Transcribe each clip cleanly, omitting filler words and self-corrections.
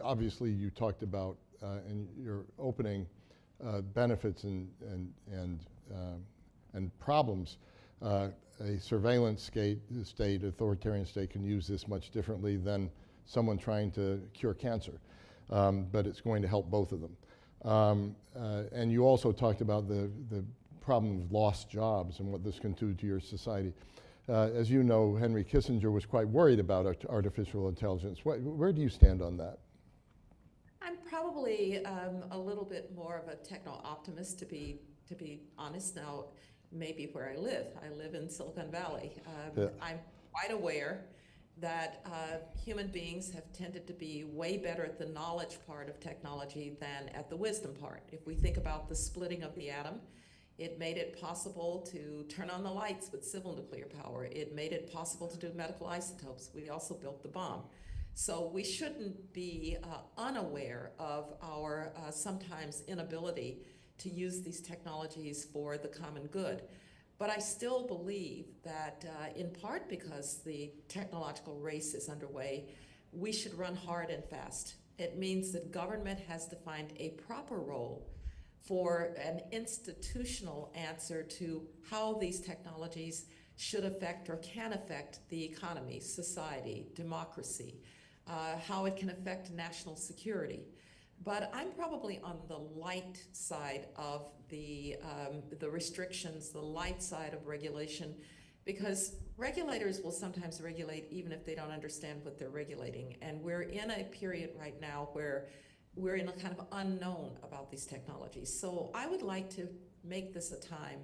obviously you talked about in your opening benefits and problems. A surveillance state, authoritarian state, can use this much differently than someone trying to cure cancer, but it's going to help both of them. And you also talked about the problem of lost jobs and what this can do to your society. As you know, Henry Kissinger was quite worried about artificial intelligence. Where do you stand on that? I'm probably a little bit more of a techno-optimist, to be honest. Now, maybe where I live. I live in Silicon Valley. Yeah. I'm quite aware that human beings have tended to be way better at the knowledge part of technology than at the wisdom part. If we think about the splitting of the atom, it made it possible to turn on the lights with civil nuclear power. It made it possible to do medical isotopes. We also built the bomb. So we shouldn't be unaware of our sometimes inability to use these technologies for the common good. But I still believe that in part because the technological race is underway, we should run hard and fast. It means that government has to find a proper role for an institutional answer to how these technologies should affect or can affect the economy, society, democracy, how it can affect national security. But I'm probably on the light side of the restrictions, the light side of regulation, because regulators will sometimes regulate even if they don't understand what they're regulating. And we're in a period right now where we're in a kind of unknown about these technologies. So I would like to make this a time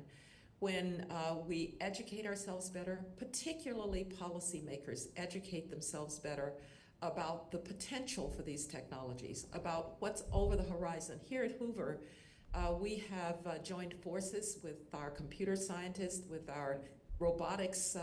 when we educate ourselves better, particularly policymakers educate themselves better about the potential for these technologies, about what's over the horizon. Here at Hoover, we have joined forces with our computer scientists, with our robotics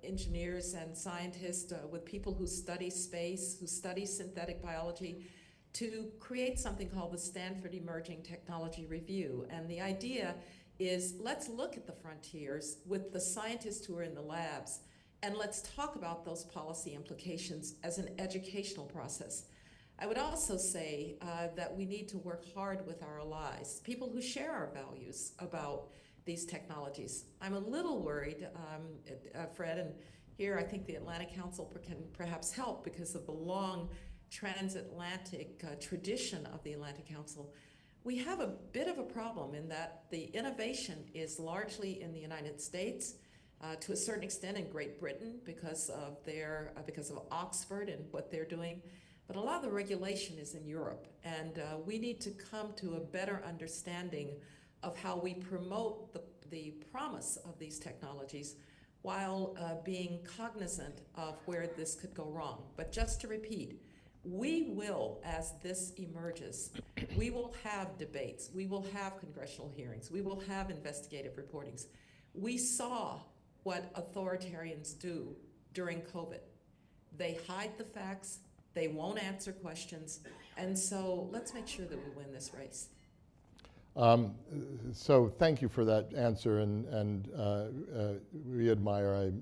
engineers and scientists, with people who study space, who study synthetic biology, to create something called the Stanford Emerging Technology Review. And the idea is, let's look at the frontiers with the scientists who are in the labs, and let's talk about those policy implications as an educational process. I would also say that we need to work hard with our allies, people who share our values about these technologies. I'm a little worried, Fred, and here I think the Atlantic Council can perhaps help because of the long transatlantic tradition of the Atlantic Council. We have a bit of a problem in that the innovation is largely in the United States, to a certain extent in Great Britain because of Oxford and what they're doing. But a lot of the regulation is in Europe, and we need to come to a better understanding of how we promote the promise of these technologies while being cognizant of where this could go wrong. But just to repeat, we will, as this emerges, we will have debates, we will have congressional hearings, we will have investigative reportings. We saw what authoritarians do during COVID. They hide the facts, they won't answer questions, and so let's make sure that we win this race. So thank you for that answer, and we admire.